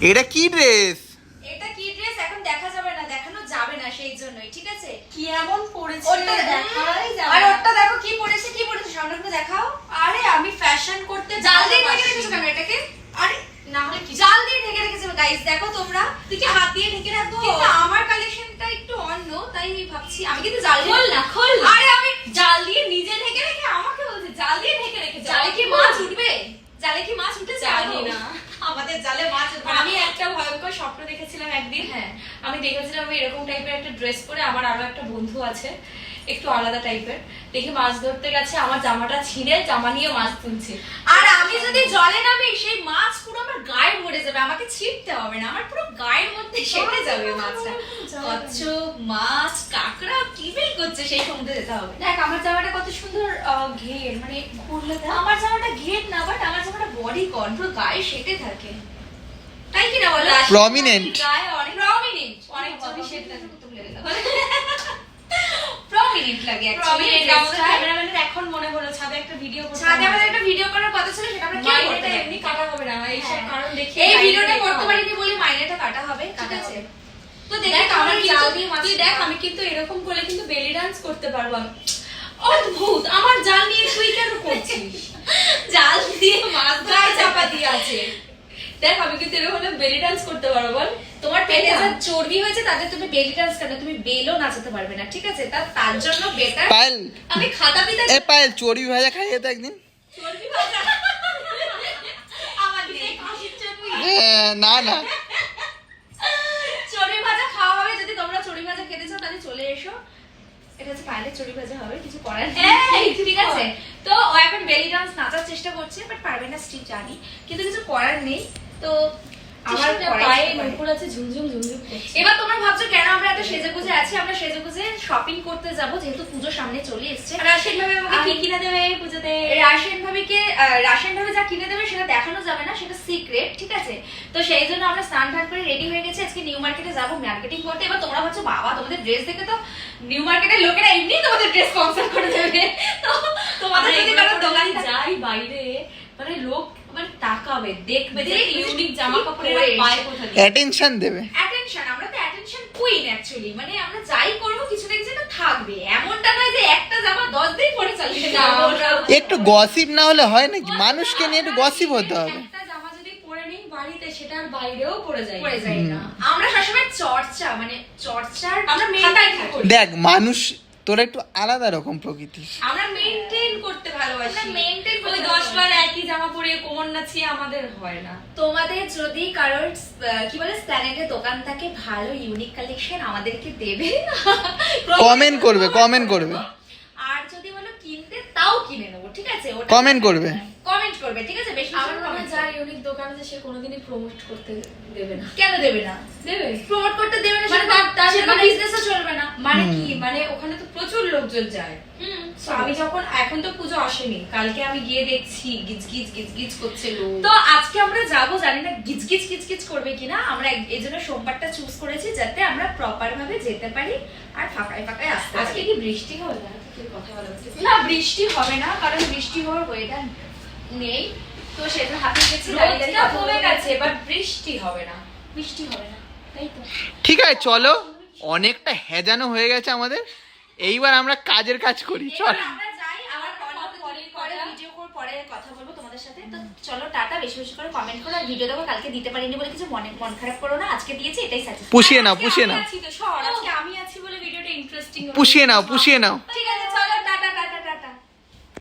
এটা কি ড্রেস? এটা কি ড্রেস এখন দেখা যাবে না, দেখানো যাবে না, সেই জন্যই। ঠিক আছে, কি এমন পড়েছে ওটা দেখাই যাবে আর না। ওটা দেখো কি পড়েছে, কি পড়েছে সামনে করে দেখাও। আরে আমি ফ্যাশন করতে জাল দিয়ে ঢেকে ভালোবাসি। রেখেছো কেন এটাকে? আরে না হলে কি জাল দিয়ে ঢেকে রেখেছো গাইস, দেখো তোমরা। তুই কি হাত দিয়ে ঢেকে রাখবো? কিন্তু আমার কালেকশনটা একটু অন্য, তাই আমি ভাবছি আমি কিন্তু জাল দিয়ে খোল না, খোল না। আরে আমি জাল দিয়ে নিজে ঢেকে রেখে আমাকে বলছে জাল দিয়ে ঢেকে রেখে জালে কি মাছ উঠবে? জালে কি মাছ উঠে জানি না। আমাদের জালে মাছ উঠবে না। আমি একটা ভয়ঙ্কর স্বপ্ন দেখেছিলাম একদিন। হ্যাঁ। আমি দেখেছিলাম আমি এরকম টাইপের একটা ড্রেস পরে, আমার আরো একটা বন্ধু আছে একটু আলাদা টাইপের, দেখি মাছ ধরতে গেছে, আমার জামাটা ছিঁড়ে জামা নিয়ে মাছ তুলছে। আর আমি যদি জলে নামি সেই মাছ পুরো আমার গায়ে ভরে যাবে, আমাকে ছিটতে হবে না, আমার পুরো গায়ের মধ্যে সেটে যাবে মাছটা। কচ্ছপ, মাছ, কাঁকড়া কি বের করছে সেই সমুদ্রে যেতে হবে। দেখ আমার জামাটা কত সুন্দর ঘের, মানে ঘুরলে দেখ। আমার জামাটা ঘেট না, বাট আমার জামাটা বডি কন, পুরো গায়ে সেটে থাকে, তাই কি না বলো? Prominent. গায়ে অনেক প্রমিনেন্ট, অনেক জলদি সেট থাকে, তো ভুলে গেলাম। প্রমিনেন্ট লাগে অ্যাকচুয়ালি। আমাদের ক্যামেরাম্যানের এখন মনে হলো ছাদে একটা ভিডিও করতে ছাদে হবে। আমাদের একটা ভিডিও করার কথা ছিল, সেটা আমরা কি করতে মাইনেটা পারি? এমনি কাটা হবে না, এইসব হ্যাঁ। কারণ দেখি এই ভিডিওটা করতে পারিনি বলে মাইনেটা কাটা হবে, ঠিক কাটা আছে? হবে। তো দেখি দেখ আমার আমার জাল দিয়ে মাছ তুই দেখ আমি কিন্তু এরকম করলে কিন্তু বেলি ডান্স করতে পারবো আমি। অদ্ভুত, আমার জাল নিয়ে তুই কেন করছিস? জাল দিয়ে মাছ গায়ে চাপা দিয়ে আছে। দেখ আমি কিন্তু এরকম হলে বেলি ডান্স করতে পারবো বল। তোমার পেটে এটা? যা চর্বি হয়েছে তাতে তুমি বেলি ডান্স কেন, তুমি বেলও নাচাতে পারবে না, ঠিক আছে? তার জন্য বেটার পায়েল, আমি খাতা পিতা এ পায়েল চড়ি ভাজা খাইয়ে তো একদিন। চর্বি ভাজা আমার নেই কাশির চর্বি। না না, চড়ি ভাজা খাওয়া হবে, যদি তোমরা চড়ি ভাজা খেতে চাও তাহলে চলে এসো। এটা হচ্ছে পাইলে চড়ি ভাজা হবে, কিছু করার নেই, ঠিক আছে? তো ও এখন বেলি ডান্স নাচার চেষ্টা করছে, বাট পারবে না স্টিচ জানি, কিন্তু কিছু করার নেই। তো আমার আমার পায়ে নুপুর আছে ঝুমঝুম ঝুমঝুম করছে। এবার তোমরা ভাবছো কেন আমরা এত সেজেগুজে আছি? আমরা সেজেগুজে শপিং করতে যাব, যেহেতু পুজো সামনে চলে এসেছে। রাশিদ ভাবে আমাকে কি কিনে দেবে পুজোতে? রাশিয়ান ভাবে যা কিনে দেবে সেটা দেখানো যাবে না, সেটা সিক্রেট, ঠিক আছে? তো সেই জন্য আমরা স্নান টান করে রেডি হয়ে গেছি, আজকে নিউ মার্কেটে যাবো মার্কেটিং করতে। এবার তোমরা ভাবছো বাবা তোমাদের ড্রেস দেখে তো নিউ মার্কেটের লোকেরা এমনি তোমাদের ড্রেস স্পন্সর করে দেবে, তো তোমাদের যদি কারো দোকান যাই বাইরে মানে লোক মানে তাকাবে, দেখবে যে দেখবে ইউনিক যে জামা কি কাপড়ের পরে পায় এসেছে। কোথা দিয়ে। অ্যাটেনশন দেবে। অ্যাটেনশন, আমরা তো অ্যাটেনশন কুইন অ্যাকচুয়ালি, মানে আমরা যাই করবো কিছু না কিছু একটা থাকবে, এমনটা নয় যে একটা জামা 10 দিন পরে চালিয়ে যাবো। একটু গসিপ না হলে হয় নাকি? মানুষকে নিয়ে একটু গসিপ হতে হবে। একটা জামা যদি পরে নেই বাড়িতে, সেটা আর বাইরেও পরে যায় পড়ে যায় না। আমরা সবসময় চর্চা, মানে চর্চার আমরা খাতায় মেনটেন থাকি। করি। দেখ মানুষ তোর একটু আলাদা রকম প্রকৃতির। আমরা মেনটেন করতে ভালোবাসি। আমরা maintain করতে ওই 10 বার একই জামা পরে কোমর নাচিয়ে আমাদের হয় না। তোমাদের যদি কারোর কি বলে স্প্ল্যানেডের দোকান থাকে, ভালো ইউনিক কালেকশন আমাদেরকে দেবে, কমেন্ট করবে, কমেন্ট করবে। আর যদি বলো কিনতে তাও কিনে নেবো, ঠিক আছে? কমেন্ট করবে। কমেন্ট করবে, ঠিক আছে? বেশি আমার মনে হয় comment যার করবে। ইউনিক দোকান আছে সে কোনোদিনই প্রমোট করতে দেবে না। কেন দেবে না? দেবে? প্রমোট করতে দেবে না, মানে তার সেটা মানে- বিজনেসও চলবে না। মানে কি, মানে ওখানে তো প্রচুর লোকজন যায়। হুম, তো আমি যখন, এখন তো পুজো আসেনি, কালকে আমি গিয়ে দেখছি গিজ গিজ গিজ গিজ করছে লোক। তো আজকে আমরা যাবো, জানি না গিজগিজ কিচকিচ করবে কিনা। আমরা এই জন্য সোমবারটা চুজ করেছি যাতে আমরা প্রপার ভাবে যেতে পারি আর ফাঁকায় ফাঁকায় আসতে আজকে পারি। কি বৃষ্টি হবে না? কি কথা বলা হচ্ছে? না, বৃষ্টি হবে না, কারণ বৃষ্টি হওয়ার ওয়েদার নেই। তো সেটা হাতে গেছি, রোদটা কমে গেছে, বাট বৃষ্টি হবে না। বৃষ্টি হবে না, তাই তো। ঠিক আছে চলো, অনেকটা হেজানো হয়ে গেছে আমাদের, এইবার আমরা কাজের কাজ করি। চল। এবার আমরা যাই, আবার পরে ভিডিও কল পরে কথা বলবো তোমাদের সাথে। তো চলো টাটা, বেশি বেশি করে কমেন্ট করো, আর ভিডিও দেখো। কালকে দিতে পারিনি বলে কিছু মন খারাপ করো না, আজকে দিয়েছি এটাই সাজেস্ট। পুষিয়ে নাও, পুষিয়ে নাও, আছি তো সর, আজকে আমি আছি বলে ভিডিওটা ইন্টারেস্টিং। পুষিয়ে নাও, পুষিয়ে নাও।